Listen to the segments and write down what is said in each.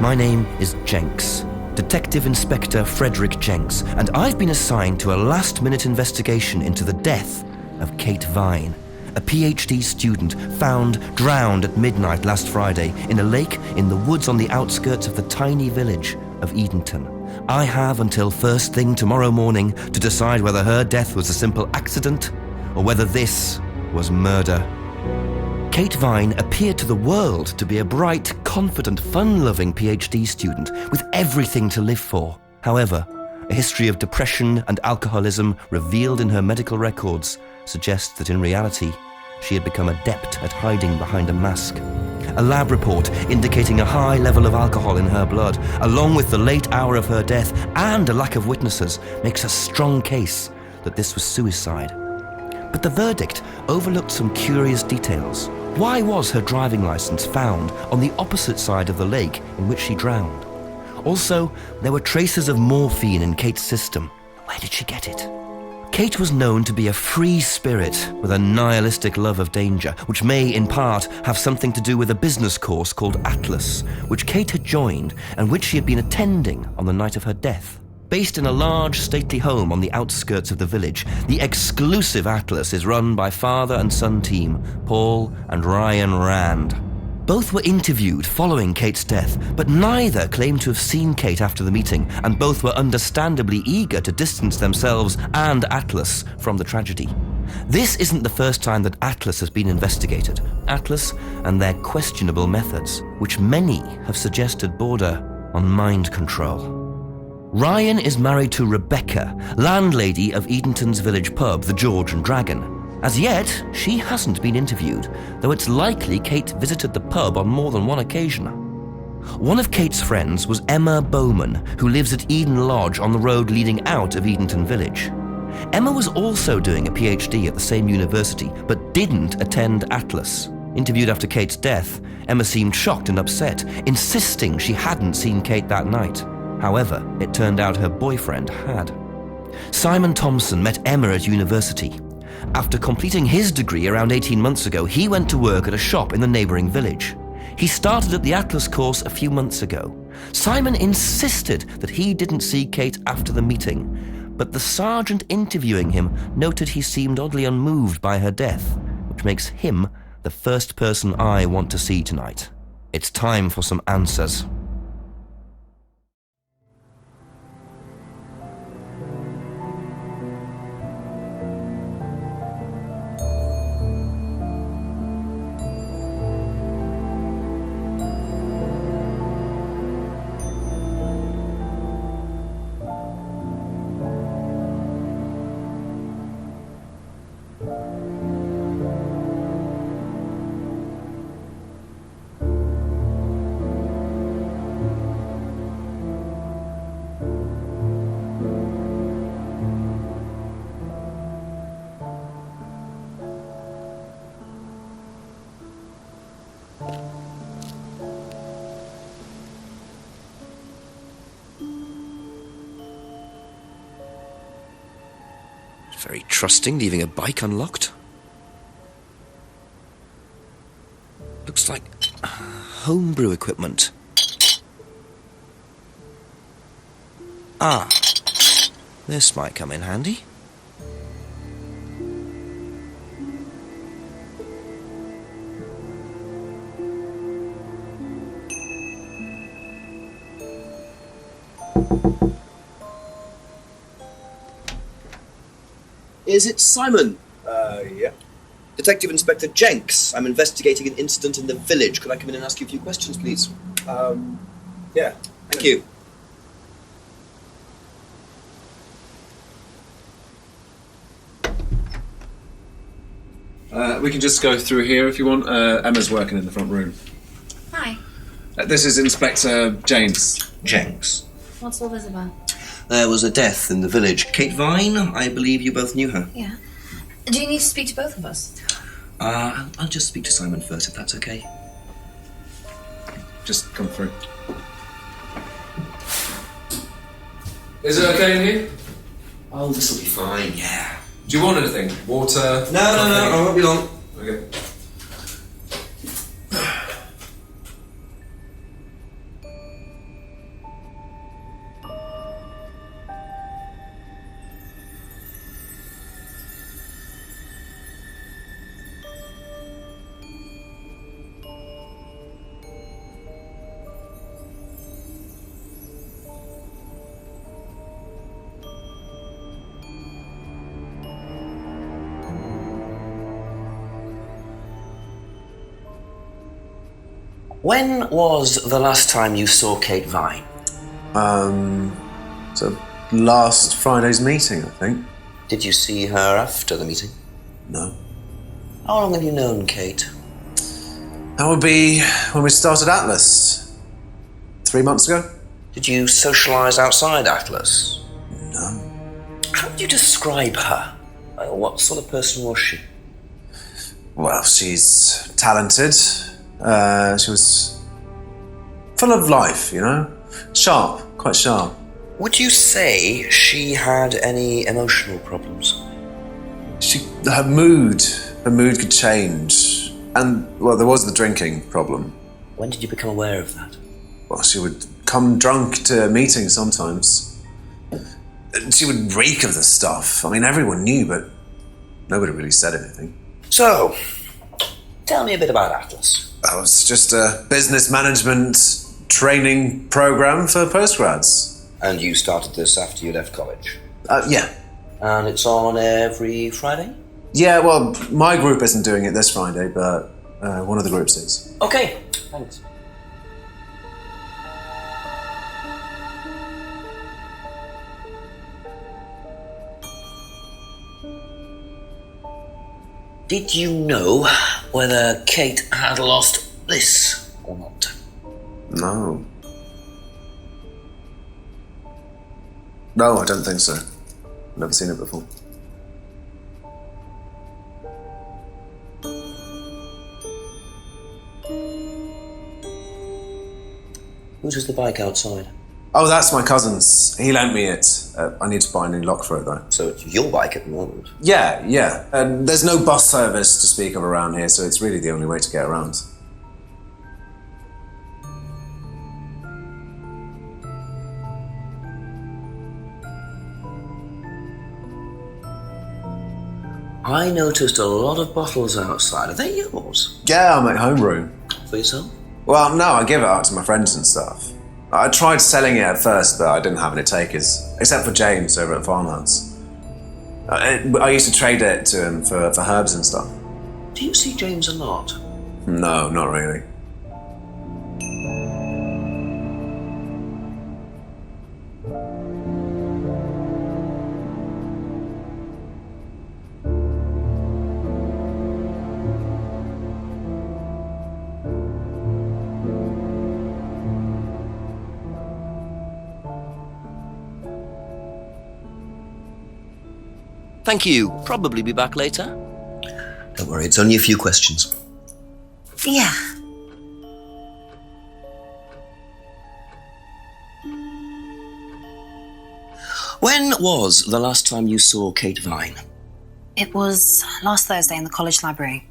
My name is Jenks, Detective Inspector Frederick Jenks, and I've been assigned to a last-minute investigation into the death of Kate Vine, a PhD student found drowned at midnight last Friday in a lake in the woods on the outskirts of the tiny village of Edenton. I have until first thing tomorrow morning to decide whether her death was a simple accident or whether this was murder. Kate Vine appeared to the world to be a bright, confident, fun-loving PhD student with everything to live for. However, a history of depression and alcoholism revealed in her medical records suggests that in reality, she had become adept at hiding behind a mask. A lab report indicating a high level of alcohol in her blood, along with the late hour of her death and a lack of witnesses, makes a strong case that this was suicide. But the verdict overlooked some curious details. Why was her driving license found on the opposite side of the lake in which she drowned? Also, there were traces of morphine in Kate's system. Where did she get it? Kate was known to be a free spirit with a nihilistic love of danger, which may, in part, have something to do with a business course called Atlas, which Kate had joined and which she had been attending on the night of her death. Based in a large, stately home on the outskirts of the village, the exclusive Atlas is run by father and son team, Paul and Ryan Rand. Both were interviewed following Kate's death, but neither claimed to have seen Kate after the meeting, and both were understandably eager to distance themselves and Atlas from the tragedy. This isn't the first time that Atlas has been investigated. Atlas and their questionable methods, which many have suggested border on mind control. Ryan is married to Rebecca, landlady of Edenton's village pub, the George and Dragon. As yet, she hasn't been interviewed, though it's likely Kate visited the pub on more than one occasion. One of Kate's friends was Emma Bowman, who lives at Eden Lodge on the road leading out of Edenton Village. Emma was also doing a PhD at the same university, but didn't attend Atlas. Interviewed after Kate's death, Emma seemed shocked and upset, insisting she hadn't seen Kate that night. However, it turned out her boyfriend had. Simon Thompson met Emma at university. After completing his degree around 18 months ago, he went to work at a shop in the neighbouring village. He started at the Atlas course a few months ago. Simon insisted that he didn't see Kate after the meeting, but the sergeant interviewing him noted he seemed oddly unmoved by her death, which makes him the first person I want to see tonight. It's time for some answers. Very trusting, leaving a bike unlocked. Looks like homebrew equipment. Ah, this might come in handy. Is it Simon? Yeah. Detective Inspector Jenks. I'm investigating an incident in the village. Could I come in and ask you a few questions, please? Yeah. Thank you. We can just go through here if you want. Emma's working in the front room. Hi. This is Inspector James. Jenks. What's all this about? There was a death in the village. Kate Vine, I believe you both knew her. Yeah. Do you need to speak to both of us? I'll just speak to Simon first, if that's okay. Just come through. Is it okay in here? Oh, this'll be fine, yeah. Do you want anything? Water? No, I won't be long. Okay. When was the last time you saw Kate Vine? So last Friday's meeting, I think. Did you see her after the meeting? No. How long have you known Kate? That would be when we started Atlas. 3 months ago? Did you socialise outside Atlas? No. How would you describe her? What sort of person was she? Well, she's talented. She was full of life, you know? Sharp, quite sharp. Would you say she had any emotional problems? Her mood could change. And, well, there was the drinking problem. When did you become aware of that? Well, she would come drunk to meetings sometimes. She would reek of the stuff. I mean, everyone knew, but nobody really said anything. So, tell me a bit about Atlas. Well, it's just a business management training program for postgrads. And you started this after you left college? Yeah. And it's on every Friday? Yeah, well, my group isn't doing it this Friday, but one of the groups is. Okay, thanks. Did you know whether Kate had lost this or not? No. No, I don't think so. Never seen it before. Whose was the bike outside? Oh, that's my cousin's. He lent me it. I need to buy a new lock for it, though. So it's your bike at the moment? Yeah. There's no bus service to speak of around here, so it's really the only way to get around. I noticed a lot of bottles outside. Are they yours? Yeah, I'm at homeroom. For yourself? Well, no, I give it out to my friends and stuff. I tried selling it at first, but I didn't have any takers, except for James over at Farmhouse. I used to trade it to him for herbs and stuff. Do you see James a lot? No, not really. Thank you. Probably be back later. Don't worry, it's only a few questions. Yeah. When was the last time you saw Kate Vine? It was last Thursday in the college library.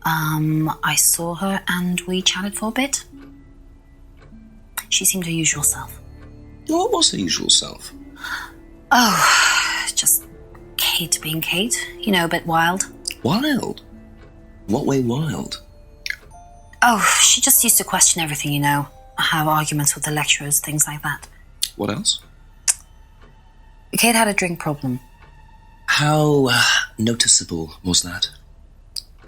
I saw her and we chatted for a bit. She seemed her usual self. What was her usual self? Oh, just Kate being Kate. You know, a bit wild. Wild? What way wild? Oh, she just used to question everything, you know. Have arguments with the lecturers, things like that. What else? Kate had a drink problem. How noticeable was that?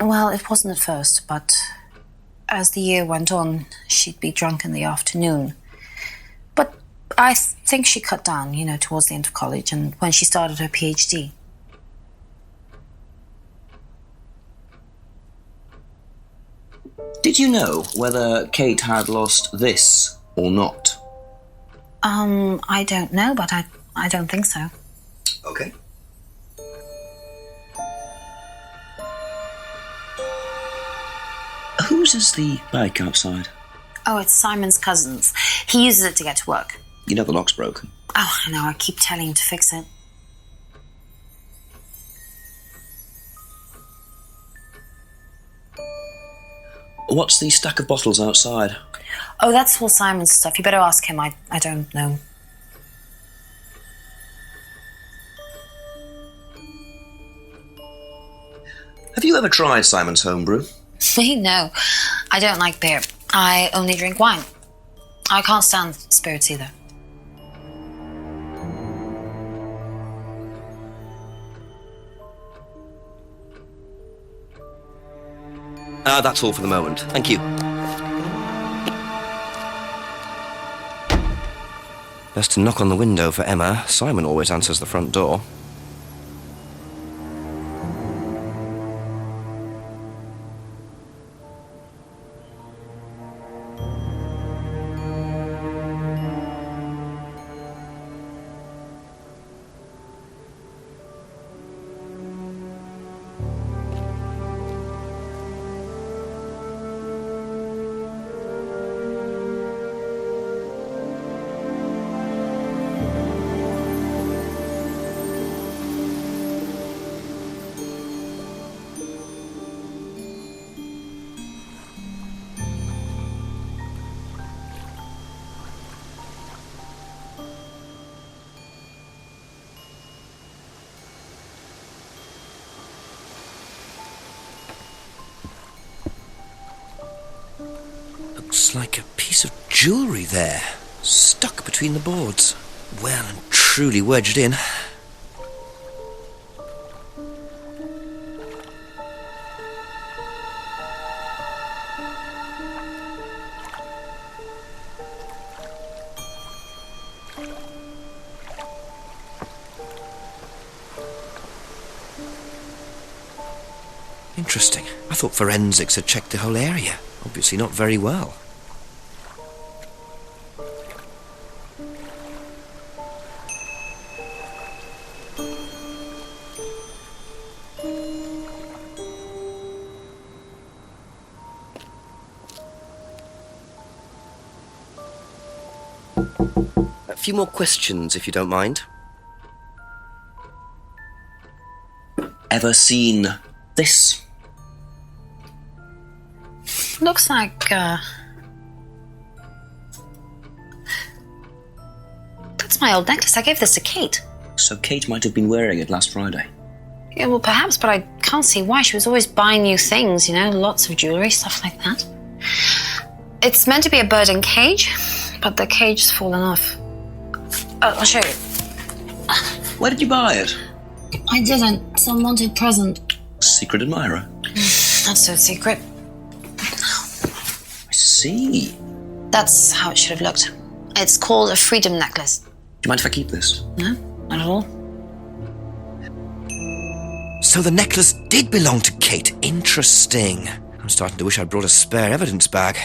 Well, it wasn't at first, but as the year went on, she'd be drunk in the afternoon. But I think she cut down, you know, towards the end of college and when she started her PhD. Did you know whether Kate had lost this or not? I don't know, but I don't think so. Okay. Whose is the bike outside? Oh, it's Simon's cousin's. He uses it to get to work. You know the lock's broken. Oh, I know. I keep telling him to fix it. What's the stack of bottles outside? Oh, that's all Simon's stuff. You better ask him. I don't know. Have you ever tried Simon's homebrew? Me? No. I don't like beer. I only drink wine. I can't stand spirits either. That's all for the moment. Thank you. Best to knock on the window for Emma. Simon always answers the front door. Looks like a piece of jewellery there, stuck between the boards. Well and truly wedged in. Interesting. I thought forensics had checked the whole area. Obviously not very well. A few more questions, if you don't mind. Ever seen this? Looks like, that's my old necklace. I gave this to Kate. So Kate might have been wearing it last Friday. Yeah, well, perhaps, but I can't see why. She was always buying new things, you know, lots of jewellery, stuff like that. It's meant to be a bird in cage, but the cage's fallen off. I'll show you. Where did you buy it? I didn't. Some wanted present. Secret admirer. Not so secret. I see. That's how it should have looked. It's called a freedom necklace. Do you mind if I keep this? No, not at all. So the necklace did belong to Kate. Interesting. I'm starting to wish I'd brought a spare evidence bag.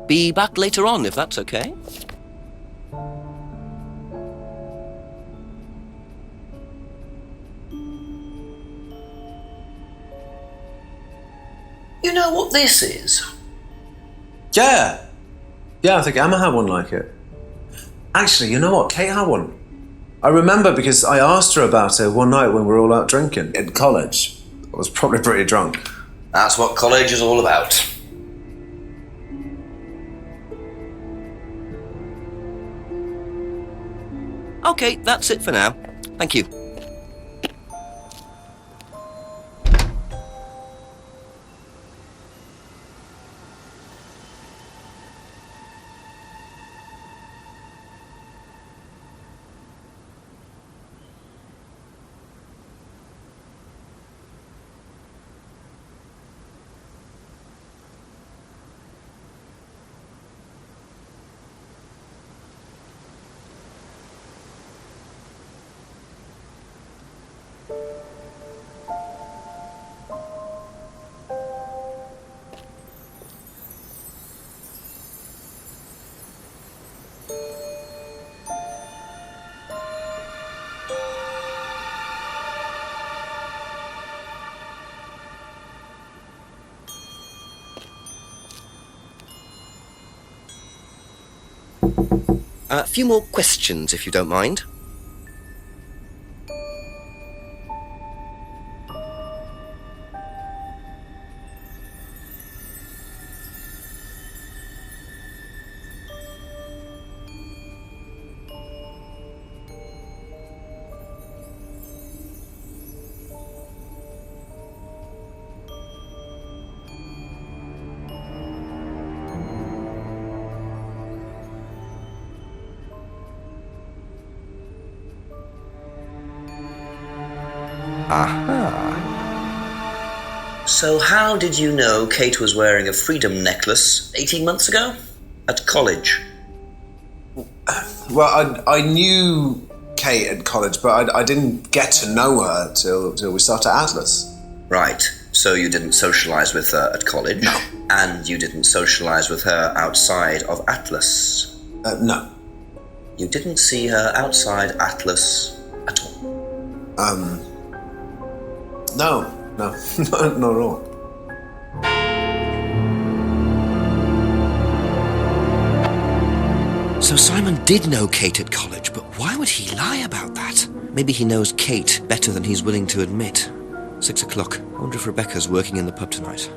Be back later on, if that's okay. You know what this is? Yeah. Yeah, I think Emma had one like it. Actually, you know what? Kate had one. I remember because I asked her about it one night when we were all out drinking in college. I was probably pretty drunk. That's what college is all about. Okay, that's it for now. Thank you. A few more questions, if you don't mind. Aha. So how did you know Kate was wearing a freedom necklace 18 months ago? At college? Well, I knew Kate at college, but I didn't get to know her till we started Atlas. Right. So you didn't socialise with her at college? No. And you didn't socialise with her outside of Atlas? No. You didn't see her outside Atlas at all? No, not at all. So Simon did know Kate at college, but why would he lie about that? Maybe he knows Kate better than he's willing to admit. 6 o'clock. I wonder if Rebecca's working in the pub tonight.